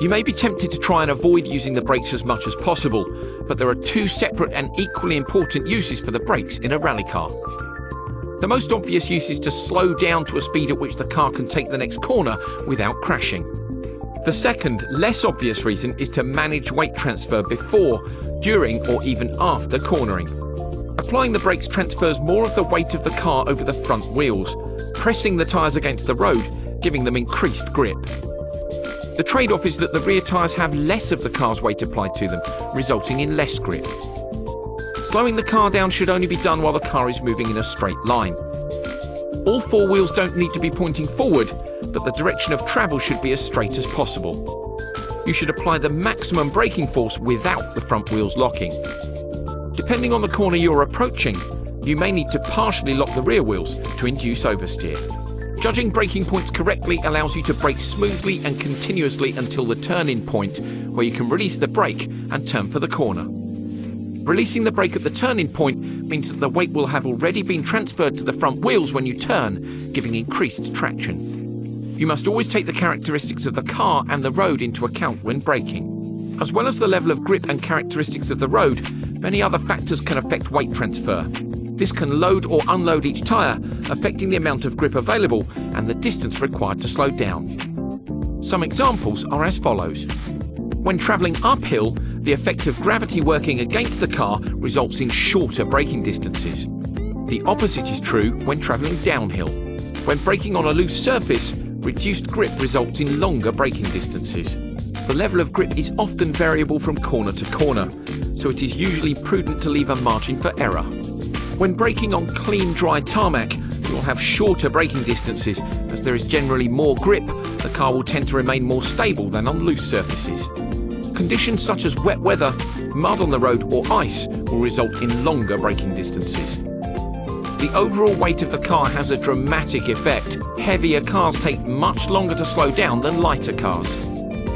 You may be tempted to try and avoid using the brakes as much as possible, but there are two separate and equally important uses for the brakes in a rally car. The most obvious use is to slow down to a speed at which the car can take the next corner without crashing. The second, less obvious reason is to manage weight transfer before, during, or even after cornering. Applying the brakes transfers more of the weight of the car over the front wheels, pressing the tyres against the road, giving them increased grip. The trade-off is that the rear tyres have less of the car's weight applied to them, resulting in less grip. Slowing the car down should only be done while the car is moving in a straight line. All four wheels don't need to be pointing forward, but the direction of travel should be as straight as possible. You should apply the maximum braking force without the front wheels locking. Depending on the corner you're approaching, you may need to partially lock the rear wheels to induce oversteer. Judging braking points correctly allows you to brake smoothly and continuously until the turn-in point, where you can release the brake and turn for the corner. Releasing the brake at the turn-in point means that the weight will have already been transferred to the front wheels when you turn, giving increased traction. You must always take the characteristics of the car and the road into account when braking. As well as the level of grip and characteristics of the road, many other factors can affect weight transfer. This can load or unload each tyre, affecting the amount of grip available and the distance required to slow down. Some examples are as follows. When travelling uphill, the effect of gravity working against the car results in shorter braking distances. The opposite is true when travelling downhill. When braking on a loose surface, reduced grip results in longer braking distances. The level of grip is often variable from corner to corner, so it is usually prudent to leave a margin for error. When braking on clean, dry tarmac, you will have shorter braking distances as there is generally more grip. The car will tend to remain more stable than on loose surfaces. Conditions such as wet weather, mud on the road or ice will result in longer braking distances. The overall weight of the car has a dramatic effect. Heavier cars take much longer to slow down than lighter cars.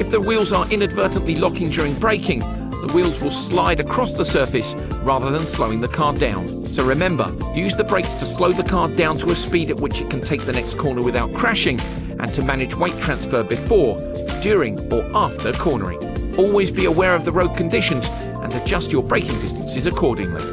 If the wheels are inadvertently locking during braking, the wheels will slide across the surface rather than slowing the car down. So remember, use the brakes to slow the car down to a speed at which it can take the next corner without crashing, and to manage weight transfer before, during or after cornering. Always be aware of the road conditions and adjust your braking distances accordingly.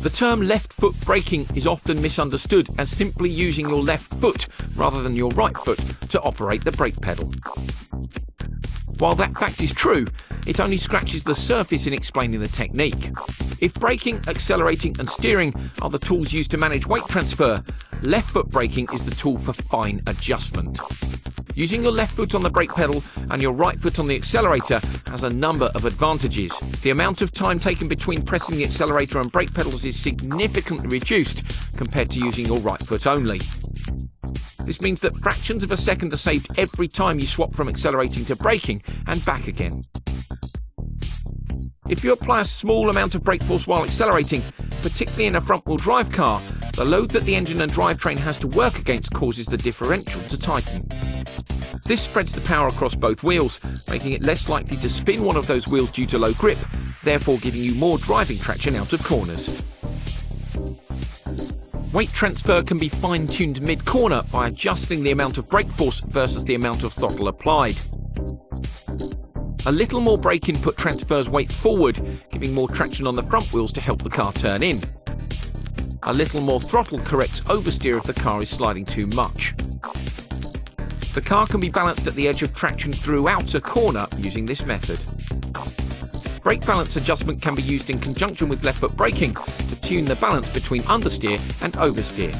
The term left foot braking is often misunderstood as simply using your left foot rather than your right foot to operate the brake pedal. While that fact is true, it only scratches the surface in explaining the technique. If braking, accelerating and steering are the tools used to manage weight transfer, left foot braking is the tool for fine adjustment. Using your left foot on the brake pedal and your right foot on the accelerator has a number of advantages. The amount of time taken between pressing the accelerator and brake pedals is significantly reduced compared to using your right foot only. This means that fractions of a second are saved every time you swap from accelerating to braking and back again. If you apply a small amount of brake force while accelerating, particularly in a front-wheel drive car, the load that the engine and drivetrain has to work against causes the differential to tighten. This spreads the power across both wheels, making it less likely to spin one of those wheels due to low grip, therefore giving you more driving traction out of corners. Weight transfer can be fine-tuned mid-corner by adjusting the amount of brake force versus the amount of throttle applied. A little more brake input transfers weight forward, giving more traction on the front wheels to help the car turn in. A little more throttle corrects oversteer if the car is sliding too much. The car can be balanced at the edge of traction throughout a corner using this method. Brake balance adjustment can be used in conjunction with left foot braking to tune the balance between understeer and oversteer.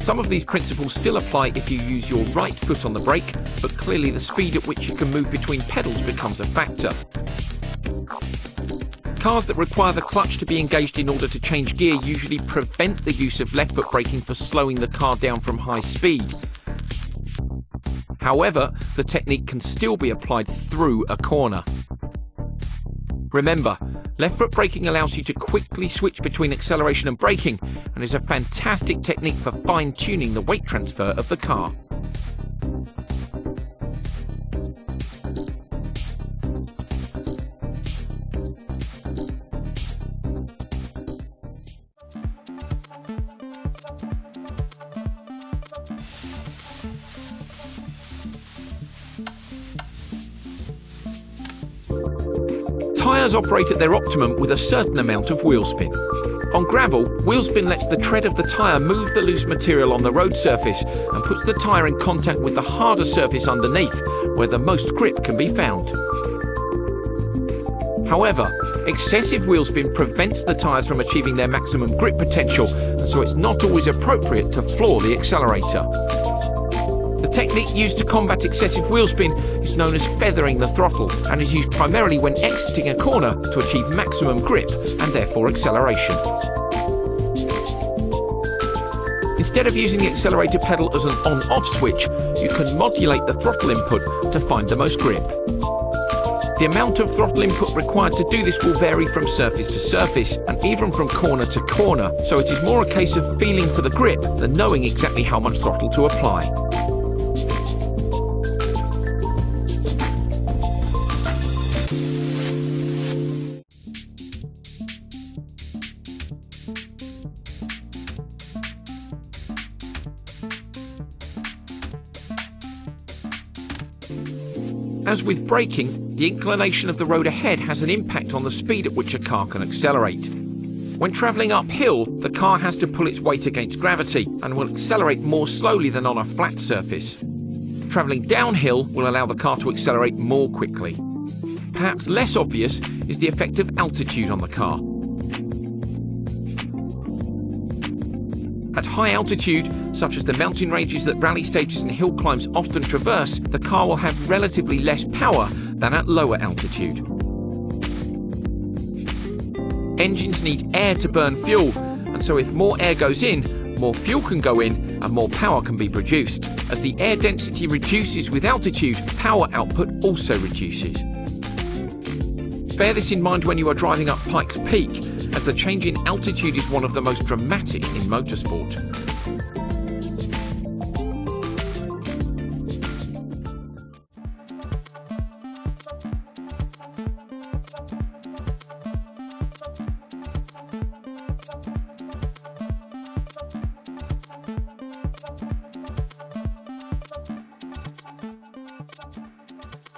Some of these principles still apply if you use your right foot on the brake, but clearly the speed at which you can move between pedals becomes a factor. Cars that require the clutch to be engaged in order to change gear usually prevent the use of left foot braking for slowing the car down from high speed. However, the technique can still be applied through a corner. Remember, left foot braking allows you to quickly switch between acceleration and braking and is a fantastic technique for fine-tuning the weight transfer of the car. Tyres operate at their optimum with a certain amount of wheel spin. On gravel, wheel spin lets the tread of the tyre move the loose material on the road surface and puts the tyre in contact with the harder surface underneath, where the most grip can be found. However, excessive wheel spin prevents the tyres from achieving their maximum grip potential, and so it's not always appropriate to floor the accelerator. The technique used to combat excessive wheel spin is known as feathering the throttle and is used primarily when exiting a corner to achieve maximum grip and therefore acceleration. Instead of using the accelerator pedal as an on-off switch, you can modulate the throttle input to find the most grip. The amount of throttle input required to do this will vary from surface to surface and even from corner to corner, so it is more a case of feeling for the grip than knowing exactly how much throttle to apply. As with braking, the inclination of the road ahead has an impact on the speed at which a car can accelerate. When travelling uphill, the car has to pull its weight against gravity and will accelerate more slowly than on a flat surface. Travelling downhill will allow the car to accelerate more quickly. Perhaps less obvious is the effect of altitude on the car. At high altitude, such as the mountain ranges that rally stages and hill climbs often traverse, the car will have relatively less power than at lower altitude. Engines need air to burn fuel, and so if more air goes in, more fuel can go in and more power can be produced. As the air density reduces with altitude, power output also reduces. Bear this in mind when you are driving up Pikes Peak, as the change in altitude is one of the most dramatic in motorsport.